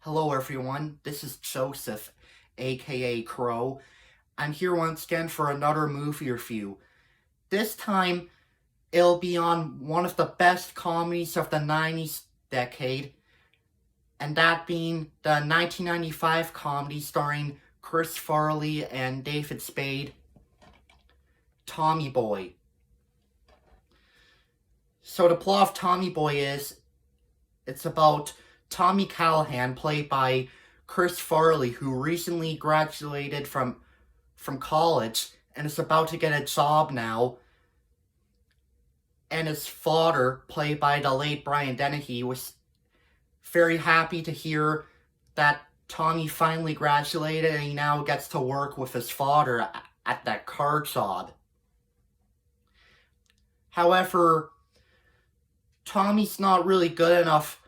Hello everyone, this is Joseph, aka Crow. I'm here once again for another movie review. This time, it'll be on one of the best comedies of the 90s decade, and that being the 1995 comedy starring Chris Farley and David Spade, Tommy Boy. So the plot of Tommy Boy is, it's about Tommy Callahan, played by Chris Farley, who recently graduated from college and is about to get a job now. And his father, played by the late Brian Dennehy, was very happy to hear that Tommy finally graduated and he now gets to work with his father at that car job. However, Tommy's not really good enough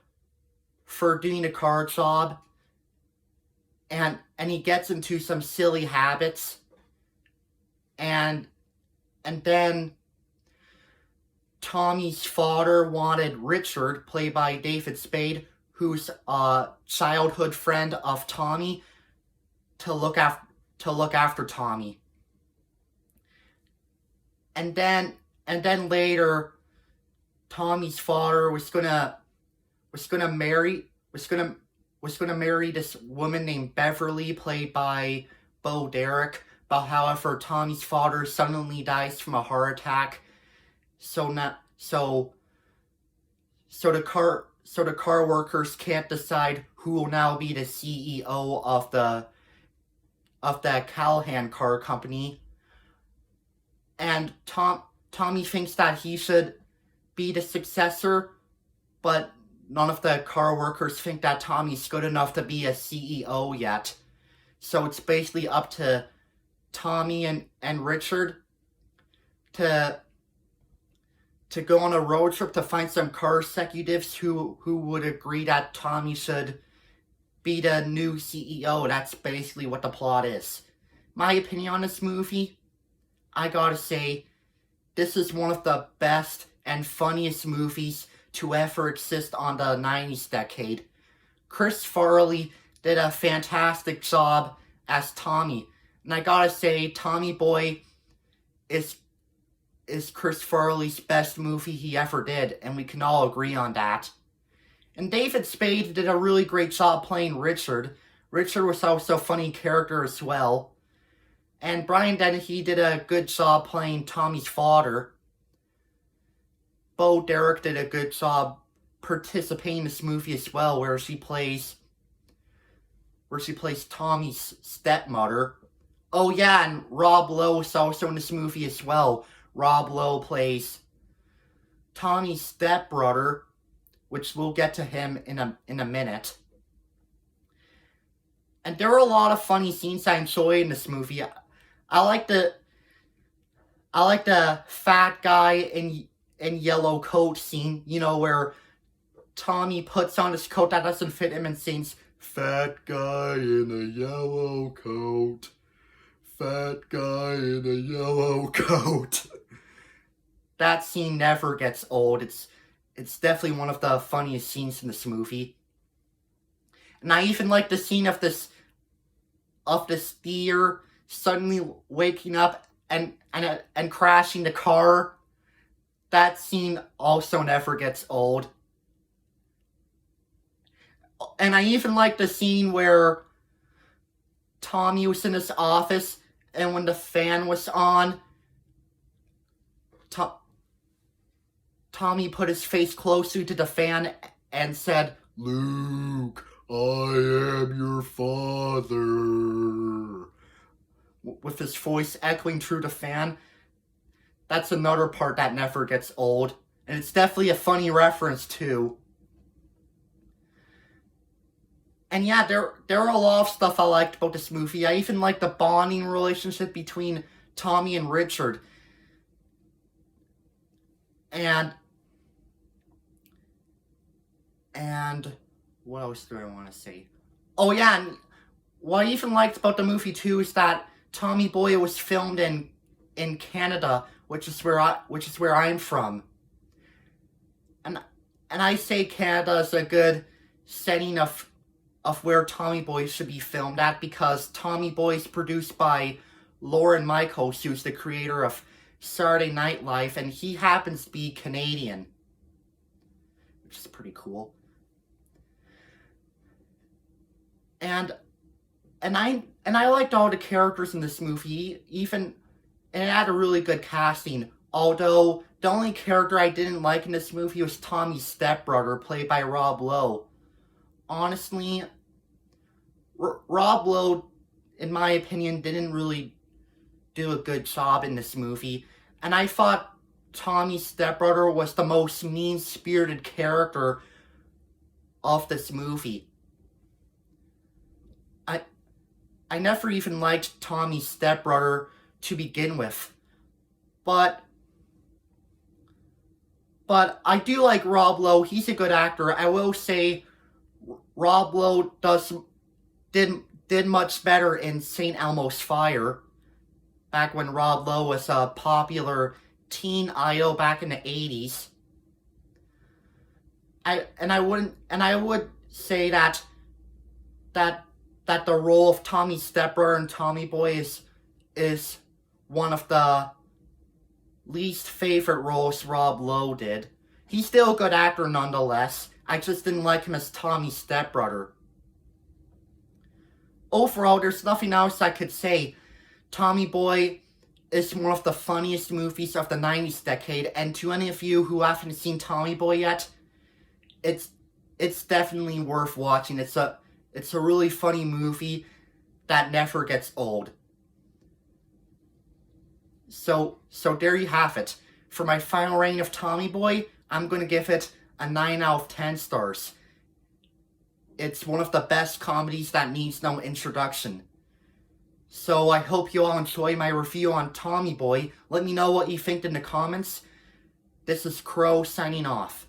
for doing a car job, and he gets into some silly habits, and then Tommy's father wanted Richard, played by David Spade, who's a childhood friend of Tommy, to look after Tommy. And then later, Tommy's father was gonna marry this woman named Beverly, played by Bo Derek. But however, Tommy's father suddenly dies from a heart attack. So the car workers can't decide who will now be the CEO of the Callahan car company. And Tommy thinks that he should be the successor, but none of the car workers think that Tommy's good enough to be a CEO yet. So it's basically up to Tommy and Richard to go on a road trip to find some car executives who would agree that Tommy should be the new CEO. That's basically what the plot is. My opinion on this movie, I gotta say, this is one of the best and funniest movies to ever exist on the 90s decade. Chris Farley did a fantastic job as Tommy. And I gotta say, Tommy Boy is Chris Farley's best movie he ever did, and we can all agree on that. And David Spade did a really great job playing Richard. Richard was also a funny character as well. And Brian Dennehy did a good job playing Tommy's father. Bo Derek did a good job participating in this movie as well, where she plays Tommy's stepmother. Oh yeah, and Rob Lowe is also in this movie as well. Rob Lowe plays Tommy's stepbrother, which we'll get to him in a minute. And there are a lot of funny scenes I enjoy in this movie. I like the fat guy in yellow coat scene, where Tommy puts on his coat that doesn't fit him and sings, "Fat guy in a yellow coat. Fat guy in a yellow coat." That scene never gets old. It's definitely one of the funniest scenes in this movie. And I even like the scene of this deer suddenly waking up and crashing the car. That scene also never gets old. And I even like the scene where Tommy was in his office, and when the fan was on, Tommy put his face closer to the fan and said, "Luke, I am your father," with his voice echoing through the fan. That's another part that never gets old. And it's definitely a funny reference, too. And yeah, there are a lot of stuff I liked about this movie. I even liked the bonding relationship between Tommy and Richard. And what else do I want to say? Oh yeah, and what I even liked about the movie, too, is that Tommy Boy was filmed in Canada, which is where I'm from. And I say Canada is a good setting of of where Tommy Boy should be filmed at, because Tommy Boy is produced by Lorne Michaels, who's the creator of Saturday Night Live, and he happens to be Canadian, which is pretty cool. And I liked all the characters in this movie, and it had a really good casting. Although the only character I didn't like in this movie was Tommy's stepbrother, played by Rob Lowe. Honestly, Rob Lowe, in my opinion, didn't really do a good job in this movie, and I thought Tommy's stepbrother was the most mean-spirited character of this movie. I never even liked Tommy's stepbrother to begin with, but I do like Rob Lowe. He's a good actor. I will say Rob Lowe did much better in St. Elmo's Fire, back when Rob Lowe was a popular teen idol back in the 80s. I would say that the role of Tommy's stepbrother and Tommy Boy is one of the least favorite roles Rob Lowe did. He's still a good actor nonetheless. I just didn't like him as Tommy's stepbrother. Overall, there's nothing else I could say. Tommy Boy is one of the funniest movies of the 90s decade, and to any of you who haven't seen Tommy Boy yet, it's definitely worth watching. It's a really funny movie that never gets old. So there you have it. For my final rating of Tommy Boy, I'm going to give it a 9 out of 10 stars. It's one of the best comedies that needs no introduction. So I hope you all enjoy my review on Tommy Boy. Let me know what you think in the comments. This is Crow signing off.